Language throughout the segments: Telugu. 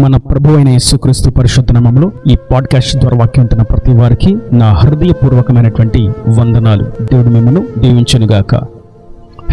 మన ప్రభు అయిన యేసుక్రీస్తు పరిశుద్ధ నామములో ఈ పాడ్కాస్ట్ ద్వారా వాక్యం ఉంటున్న ప్రతి వారికి నా హృదయపూర్వకమైనటువంటి వందనాలు. దేవుడు మిమ్మల్ని దీవించునుగాక.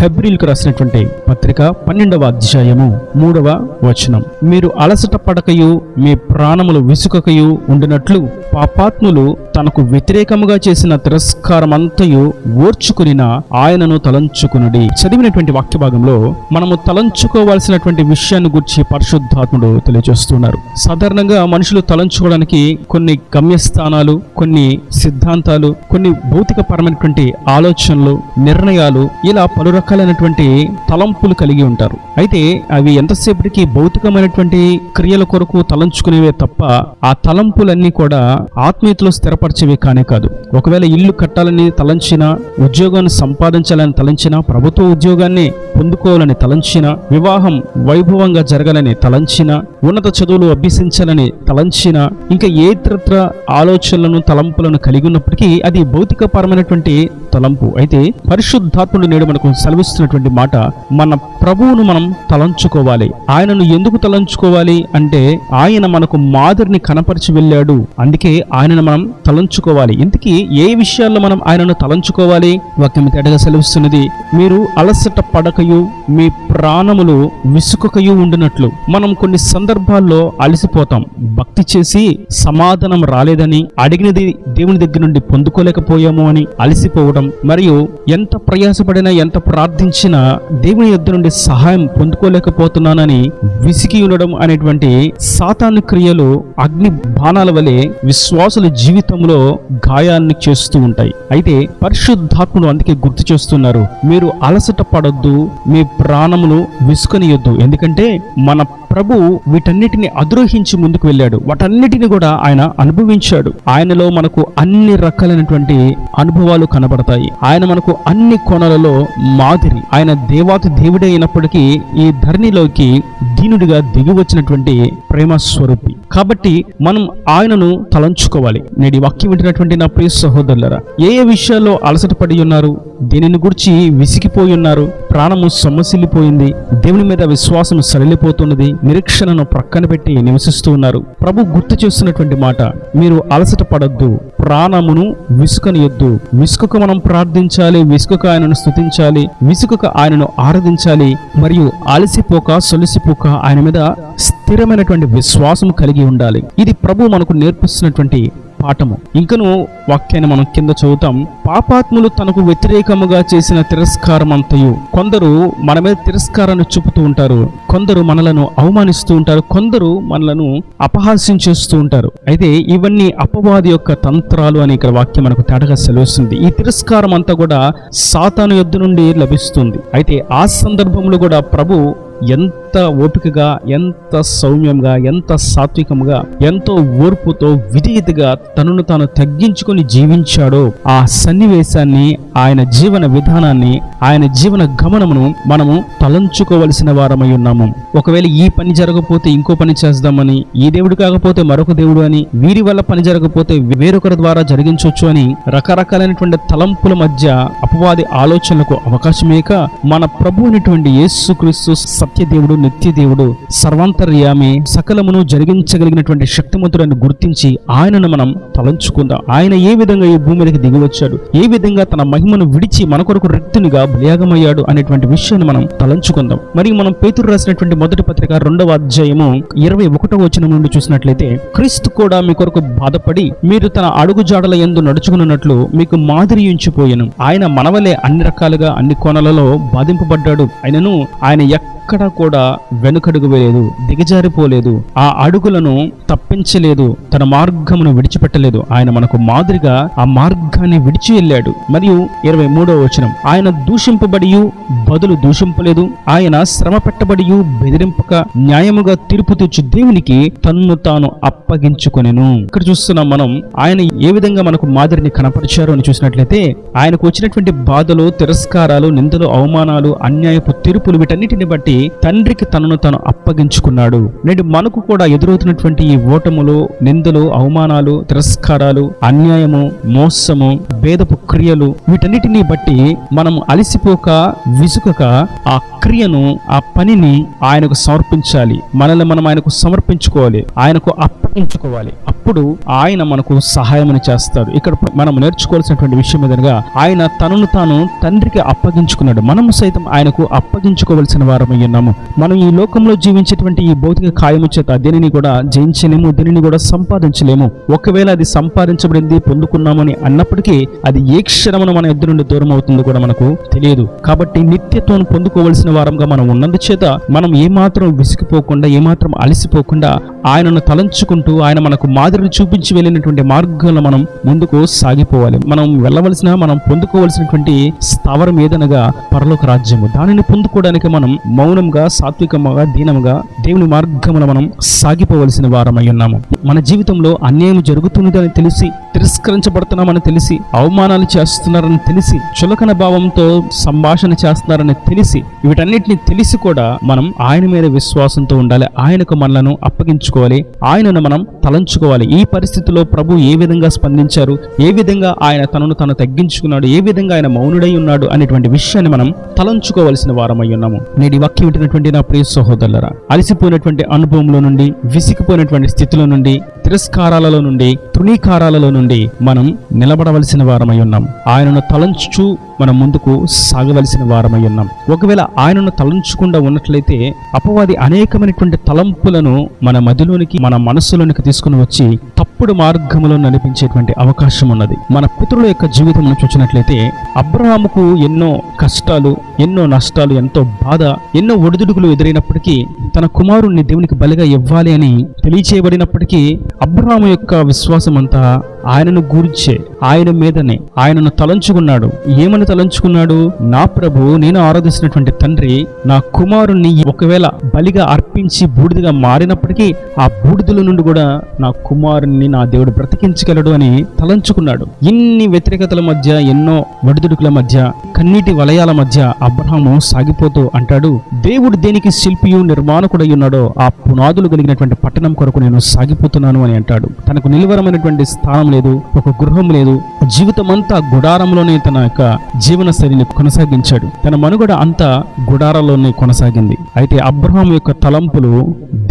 హెబ్రీయులకు రాసినటువంటి పత్రిక 12వ అధ్యాయము 3వ వచనం. మీరు అలసట పడకయు మీ ప్రాణములు విసుకకయు ఉండినట్లు పాపాత్ములు తనకు వ్యతిరేకముగా చేసిన తిరస్కారమంతయు ఓర్చుకునిన ఆయనను తలంచుకునుడి. చదివినటువంటి వాక్య భాగంలో మనము తలంచుకోవాల్సినటువంటి విషయాన్ని గురించి పరిశుద్ధాత్ముడు తెలియజేస్తున్నారు. సాధారణంగా మనుషులు తలంచుకోవడానికి కొన్ని గమ్యస్థానాలు, కొన్ని సిద్ధాంతాలు, కొన్ని భౌతిక పరమైనటువంటి ఆలోచనలు, నిర్ణయాలు, ఇలా పలు రకాలైనటువంటి తలంపులు కలిగి ఉంటారు. అయితే అవి ఎంతసేపటికి భౌతికమైనటువంటి క్రియల కొరకు తలంచుకునేవే తప్ప ఆ తలంపులన్నీ కూడా ఆత్మీయతలో స్థిరపరిచేవి కానే కాదు. ఒకవేళ ఇల్లు కట్టాలని తలంచినా, ఉద్యోగాన్ని సంపాదించాలని తలంచినా, ప్రభుత్వ ఉద్యోగాన్ని పొందుకోవాలని తలంచినా, వివాహం వైభవంగా జరగాలని తలంచినా, ఉన్నత చదువులు అభ్యసించాలని తలంచినా, ఇంకా ఏ ఇతరత్ర ఆలోచనలను తలంపులను కలిగి ఉన్నప్పటికీ అది భౌతిక పరమైనటువంటి తలంపు. అయితే పరిశుద్ధాత్ముడు నేడు మనకు సెలవిస్తున్నటువంటి మాట, మన ప్రభువును మనం తలంచుకోవాలి. ఆయనను ఎందుకు తలంచుకోవాలి అంటే ఆయన మనకు మాదిరిని కనపరిచి వెళ్ళాడు, అందుకే ఆయనను మనం తలంచుకోవాలి. ఇంతకీ ఏ విషయాల్లో మనం ఆయనను తలంచుకోవాలి? వాక్యం తేటగా సెలవిస్తున్నది, మీరు అలసట పడకయు మీ ప్రాణములు విసుకకయు ఉండినట్లు. మనం కొన్ని సందర్భాల్లో అలసిపోతాం. భక్తి చేసి సమాధానం రాలేదని, అడిగినది దేవుని దగ్గర నుండి పొందుకోలేకపోయాము అని అలసిపోవడం, మరియు ఎంత ప్రయాసపడినా ఎంత ప్రార్థించినా దేవుని యొద్ద నుండి సహాయం పొందుకోలేకపోతున్నానని విసిగి ఉండడం అనేటువంటి సాతాను క్రియలు అగ్ని బాణాల వలె విశ్వాసుల జీవితంలో గాయాన్ని చేస్తూ ఉంటాయి. అయితే పరిశుద్ధాత్ముడు అందుకే గుర్తు చేస్తున్నారు, మీరు అలసట పడొద్దు, మీ ప్రాణములు విసుకనియొద్దు. ఎందుకంటే మన ప్రభు వీటన్నిటిని అధిరోహించి ముందుకు వెళ్ళాడు. వాటన్నిటిని కూడా ఆయన అనుభవించాడు. ఆయనలో మనకు అన్ని రకాలైనటువంటి అనుభవాలు కనబడతాయి. ఆయన మనకు అన్ని కోణాలలో మాదిరి. ఆయన దేవాతి దేవుడే అయినప్పటికీ ఈ ధరణిలోకి దీనుడిగా దిగి వచ్చినటువంటి ప్రేమ స్వరూపి. కాబట్టి మనం ఆయనను తలంచుకోవాలి. నేటి వాక్యం వింటున్నటువంటి నా ప్రియ సహోదరులారా, ఏ విషయాల్లో అలసట పడి ఉన్నారు, దేనిని గురించి విసిగిపోయి ఉన్నారు, ప్రాణము సొమ్మసిల్లిపోయింది, దేవుని మీద విశ్వాసం సడలిపోతున్నది, నిరీక్షణను ప్రక్కన పెట్టి నివసిస్తూ ఉన్నారు, ప్రభు గుర్తు చేస్తున్నటువంటి మాట, మీరు అలసట పడొద్దు, ప్రాణమును విసుకనియొద్దు. విసుకకు మనం ప్రార్థించాలి, విసుకకు ఆయనను స్తుతించాలి, విసుకకు ఆయనను ఆరాధించాలి, మరియు అలసిపోక సొలిసిపోక ఆయన మీద స్థిరమైనటువంటి విశ్వాసం కలిగి ఉండాలి. ఇది ప్రభు మనకు నేర్పిస్తున్నటువంటి పాఠము. ఇంకను వాక్యాన్ని మనం కింద చదువుతాం. పాపాత్ములు తనకు వ్యతిరేకముగా చేసిన తిరస్కారం అంతయు. కొందరు మన మీద తిరస్కారాన్ని చూపుతూ ఉంటారు, కొందరు మనలను అవమానిస్తూ ఉంటారు, కొందరు మనలను అపహాస్యం చేస్తూ ఉంటారు. అయితే ఇవన్నీ అపవాది యొక్క తంత్రాలు అని ఇక్కడ వాక్యం మనకు తేటగా సెలవుస్తుంది. ఈ తిరస్కారం అంతా కూడా సాతాను యొద్ద నుండి లభిస్తుంది. అయితే ఆ సందర్భంలో కూడా ప్రభు ఎంత ఓపికగా, ఎంత సౌమ్యంగా, ఎంత సాత్వికంగా, ఎంతో ఓర్పుతో, విధేయతగా తనను తాను తగ్గించుకొని జీవించాడో ఆ సన్నివేశాన్ని, ఆయన జీవన విధానాన్ని, ఆయన జీవన గమనమును మనము తలంచుకోవలసిన వారమై ఉన్నాము. ఒకవేళ ఈ పని జరగకపోతే ఇంకో పని చేద్దామని, ఈ దేవుడు కాకపోతే మరొక దేవుడు అని, వీరి వల్ల పని జరగకపోతే వేరొకరి ద్వారా జరిగించవచ్చు అని రకరకాలైనటువంటి తలంపుల మధ్య అపవాది ఆలోచనలకు అవకాశమేక మన ప్రభు అయినటువంటి యేసుక్రీస్తు సత్యదేవుడు, నిత్యదేవుడు, సర్వాంతర్యామి, సకలమును జరిగించగలిగినటువంటి శక్తిమంతుడని గుర్తించి ఆయనను మనం తలంచుకుందాం. ఆయన ఏ విధంగా ఈ భూమి మీదకి దిగి వచ్చాడు, ఏ విధంగా తన మహిమను విడిచి మన కొరకు రక్తునిగా బలియాగమయ్యాడు అనేటువంటి విషయాన్ని మనం తలంచుకుందాం. మరియు మనం పేతురు రాసినటువంటి మొదటి పత్రిక 2వ అధ్యాయము 21వ వచనం నుండి చూసినట్లయితే, క్రీస్తు కూడా మీ కొరకు బాధపడి మీరు తన అడుగు జాడల యందు నడుచుకున్నట్లు మీకు మాదిరి ఉంచిపోయెను. ఆయన మనవలే అన్ని రకాలుగా, అన్ని కోణాలలో బాధింపబడ్డాడు. ఆయనను ఆయన ఎక్కడా కూడా వెనుకడుగు వేయలేదు, దిగజారిపోలేదు, ఆ అడుగులను తప్పించలేదు, తన మార్గమును విడిచిపెట్టలేదు. ఆయన మనకు మాదిరిగా ఆ మార్గాన్ని విడిచి వెళ్ళాడు. మరియు 23వ వచనం, ఆయన దూషింపబడియు బదులు దూషింపలేదు, ఆయన శ్రమ పెట్టబడియు బెదిరింపక న్యాయముగా తీర్పు తీర్చు దేవునికి తన్ను తాను అప్పగించుకొనెను. ఇక్కడ చూస్తున్నాం మనం ఆయన ఏ విధంగా మనకు మాదిరిని కనపరిచారు అని చూసినట్లయితే, ఆయనకు వచ్చినటువంటి బాధలు, తిరస్కారాలు, నిందలు, అవమానాలు, అన్యాయపు తీర్పులు, వీటన్నిటిని బట్టి తండ్రికి తనను తాను అప్పగించుకున్నాడు. నేడు మనకు కూడా ఎదురవుతున్నటువంటి ఈ ఓటములు, నిందలు, అవమానాలు, తిరస్కారాలు, అన్యాయము, మోసము, భేదపు క్రియలు, వీటన్నిటిని బట్టి మనం అలసిపోక విసుకక ఆ క్రియను, ఆ పనిని ఆయనకు సమర్పించాలి. మనల్ని మనం ఆయనకు సమర్పించుకోవాలి, ఆయనకు అప్పగించుకోవాలి. అప్పుడు ఆయన మనకు సహాయమని చేస్తాడు. ఇక్కడ మనం నేర్చుకోవాల్సినటువంటి విషయం ఏదనగా ఆయన తనను తాను తండ్రికి అప్పగించుకున్నాడు. మనము సైతం ఆయనకు అప్పగించుకోవలసిన వారమై ఉన్నాము. మనం ఈ లోకంలో జీవించేటువంటి ఈ భౌతిక కాయము చేత దేనిని కూడా జయించలేము, దేనిని కూడా సంపాదించలేము. ఒకవేళ అది సంపాదించబడింది, పొందుకున్నామని అన్నప్పటికీ అది ఏ క్షణమున మన ఎదురు నుండి దూరం అవుతుందో కూడా మనకు తెలియదు. కాబట్టి నిత్యత్వం పొందుకోవలసిన వారంగా మనం ఉన్నందుచేత మనం ఏమాత్రం విసిగిపోకుండా, ఏమాత్రం అలసిపోకుండా ఆయనను తలంచుకుంటూ ఆయన మనకు మాదిరిని చూపించి వెళ్ళినటువంటి మార్గంలో మనం ముందుకు సాగిపోవాలి. మనం వెళ్ళవలసిన, మనం పొందుకోవలసినటువంటి స్థావరం ఏదనగా పరలోక రాజ్యము. దానిని పొందుకోవడానికి మనం మౌనంగా, సాత్వికంగా, దీనముగా దేవుని మార్గమున మనం సాగిపోవలసిన వారమై ఉన్నాము. మన జీవితంలో అన్యాయం జరుగుతున్నదని తెలిసి, తిరస్కరించబడుతున్నామని తెలిసి, అవమానాలు చేస్తున్నారని తెలిసి, చులకన భావంతో సంభాషణ చేస్తున్నారని తెలిసి, వీటన్నిటిని తెలిసి కూడా మనం ఆయన మీద విశ్వాసంతో ఉండాలి. ఆయనకు మనలను అప్పగించుకోవాలి, ఆయనను మనం తలంచుకోవాలి. ఈ పరిస్థితిలో ప్రభు ఏ విధంగా స్పందించారు, ఏ విధంగా ఆయన తనను తను తగ్గించుకున్నాడు, ఏ విధంగా ఆయన మౌనుడై ఉన్నాడు అనేటువంటి విషయాన్ని మనం తలంచుకోవలసిన వారమై ఉన్నాము. నేటి వాక్యం వింటున్నటువంటి నా ప్రియ సహోదరులారా, అలసిపోయినటువంటి అనుభవంలో నుండి, విసిగిపోయినటువంటి స్థితిలో నుండి, తిరస్కారాలలో నుండి, తృణీకారాలలో నుండి మనం నిలబడవలసిన వారమై ఉన్నాం. ఆయనను తలంచుచూ మనం ముందుకు సాగవలసిన వారమై ఉన్నాం. ఒకవేళ ఆయనను తలంచకుండా ఉన్నట్లయితే అపవాది అనేకమైనటువంటి తలంపులను మన మదిలోనికి, మన మనస్సులోనికి తీసుకుని వచ్చి తప్పుడు మార్గంలో నడిపించేటువంటి అవకాశం ఉన్నది. మన పితరుల యొక్క జీవితం చూసినట్లయితే అబ్రహాముకు ఎన్నో కష్టాలు, ఎన్నో నష్టాలు, ఎంతో బాధ, ఎన్నో ఒడిదుడుకులు ఎదురైనప్పటికీ తన కుమారుణ్ణి దేవునికి బలిగా ఇవ్వాలి అని తెలియచేయబడినప్పటికీ అబ్రహాము యొక్క విశ్వాసం అంతా ఆయనను గూర్చే, ఆయన మీదనే ఆయనను తలంచుకున్నాడు. ఏమని తలంచుకున్నాడు? నా ప్రభు, నేను ఆరాధిస్తున్నటువంటి తండ్రి నా కుమారుణ్ణి ఒకవేళ బలిగా అర్పించి బూడిదగా మారినప్పటికీ ఆ బూడిదల నుండి కూడా నా కుమారుణ్ణి నా దేవుడు బ్రతికించగలడు అని తలంచుకున్నాడు. ఇన్ని వ్యతిరేకతల మధ్య, ఎన్నో ఒడిదుడుకుల మధ్య, కన్నీటి వలయాల మధ్య అబ్రహాము సాగిపోతూ అంటాడు, దేవుడు దేనికి శిల్పియు నిర్మాణకుడై ఉన్నాడో ఆ పునాదులు కలిగినటువంటి పట్టణం కొరకు నేను సాగిపోతున్నాను అని అంటాడు. తనకు నిలువరమైనటువంటి స్థానం లేదు, ఒక గృహం లేదు, జీవితం అంతా గుడారంలోనే తన యొక్క జీవన శైలిని కొనసాగించాడు. తన మనుగడ అంతా గుడారాల్లోనే కొనసాగింది. అయితే అబ్రహాం యొక్క తలంపులు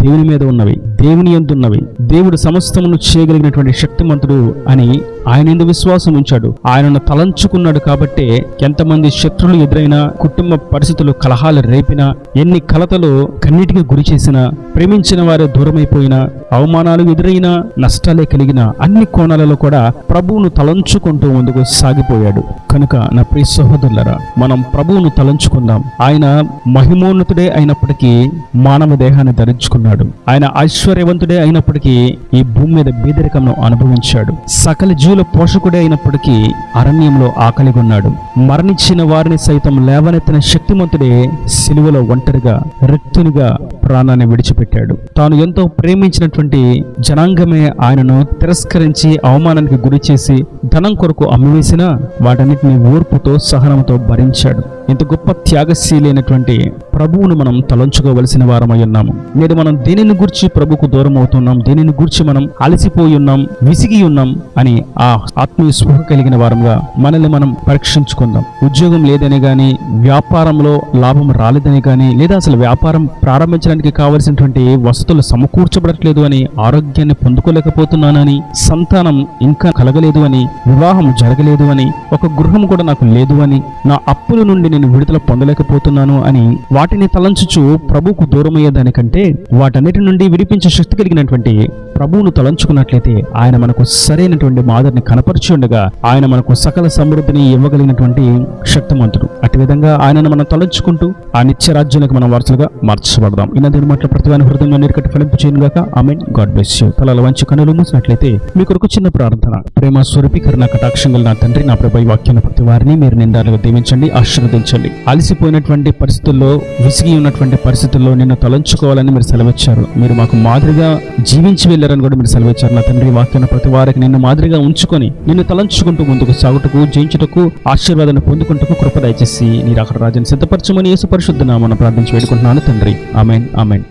దేవుని మీద ఉన్నవి, దేవుని యందు ఉన్నవి. దేవుడు సమస్తమును చేయగలిగినటువంటి శక్తిమంతుడు అని ఆయన యందు విశ్వాసం ఉంచాడు. ఆయనను తలంచుకున్నాడు కాబట్టే ఎంతమంది శత్రువులు ఎదురైనా, కుటుంబ పరిస్థితులు కలహాలు రేపినా, ఎన్ని కలతలు కన్నీటికి గురి చేసినా, ప్రేమించిన వారే దూరమైపోయినా, అవమానాలు ఎదురైనా, నష్టాలే కలిగిన అన్ని కోణాలలో కూడా ప్రభువును తలంచుకుంటూ ముందుకు సాగిపోయాడు. కనుక నా ప్రియ సహోదరులారా, మనం ప్రభువును తలంచుకుందాం. ఆయన మహిమోన్నతుడే అయినప్పటికీ మానవ దేహాన్ని ధరించుకున్నాడు. ఆయన ఐశ్వర్యవంతుడే అయినప్పటికీ ఈ భూమి మీద బీదరికంను అనుభవించాడు. సకల జీవుల పోషకుడే అయినప్పటికీ అరణ్యంలో ఆకలిగొన్నాడు. మరణించిన వారిని సైతం లేవనెత్తిన శక్తిమంతుడే సిలువలో ఒంటరిగా, రిక్తునిగా ప్రాణాన్ని విడిచిపెట్టాడు. తాను ఎంతో ప్రేమించినటువంటి జనాంగమే ఆయనను తిరస్కరించి అవమానానికి గురి చేసి ధనం కొరకు అమ్మివేసినా వాటన్నిటిని ఓర్పుతో, సహనంతో భరించాడు. ఇంత గొప్ప త్యాగశీలైనటువంటి ప్రభువును మనం తలంచుకోవలసిన వారమై ఉన్నాము. నేడు మనం దేనిని గురించి ప్రభుకు దూరం అవుతున్నాం, దేనిని గురించి మనం అలసిపోయి ఉన్నాం, విసిగి ఉన్నాం అని ఆ ఆత్మీయ స్పృహ కలిగిన వారంగా మనల్ని మనం పరీక్షించుకుందాం. ఉద్యోగం లేదని గాని, వ్యాపారంలో లాభం రాలేదని గాని, లేదా అసలు వ్యాపారం ప్రారంభించడానికి కావలసినటువంటి వసతులు సమకూర్చబడట్లేదు అని, ఆరోగ్యాన్ని పొందుకోలేకపోతున్నానని, సంతానం ఇంకా కలగలేదు అని, వివాహం జరగలేదు అని, ఒక గృహం కూడా నాకు లేదు అని, నా అప్పుల నుండి నేను విడుదల పొందలేకపోతున్నాను అని వాటిని తలంచుచు ప్రభువుకు దూరమయ్యేదానికంటే వాటన్నిటి నుండి విడిపించే శక్తి కలిగినటువంటి ప్రభువును తలంచుకున్నట్లయితే ఆయన మనకు సరైనటువంటి మాదిరిని కనపరిచి ఉండగా ఆయన మనకు సకల సమృద్ధిని ఇవ్వగలిగినటువంటి శక్తిమంతుడు. అటు విధంగా ఆయనను మనం తలంచుకుంటూ ఆ నిత్య రాజ్యానికి మనం వారసులుగా మార్చబడదాం. ఇన్నది మాటల ప్రతివాని హృదయంలో నీరుకట్టి ఫలింపు చేయను గాక. ఆమేన్. God bless you. తలల వంచి కన్నులు మూసినట్లయితే మీ కొరకు చిన్న ప్రార్థన. ప్రేమ స్వరూపి కరుణ కటాక్షం గల నా తండ్రి, నా ప్రభు వాక్యాన్ని ప్రతి వారిని మీరు నిండాలుగా దీవించండి, ఆశీర్వదించండి. అలసిపోయినటువంటి పరిస్థితుల్లో, విసిగి ఉన్నటువంటి పరిస్థితుల్లో నిన్ను తలంచుకోవాలని మీరు సెలవిచ్చారు. మీరు మాకు మాదిరిగా జీవించి వెళ్ళారని కూడా మీరు సెలవిచ్చారు. నా తండ్రి వాక్యాన్ని ప్రతి వారికి నిన్ను మాదిరిగా ఉంచుకొని నిన్ను తలంచుకుంటూ ముందుకు సాగుటకు, జయించుటకు, ఆశీర్వాదాన్ని పొందుకుంటూ కృప దయచేసి చేసి నీ రాకడ రాజ్యాన్ని సిద్ధపరచమని యేసు పరిశుద్ధ నామమున ప్రార్థించి వేడుకుంటున్నాను తండ్రి. ఆమేన్, ఆమేన్.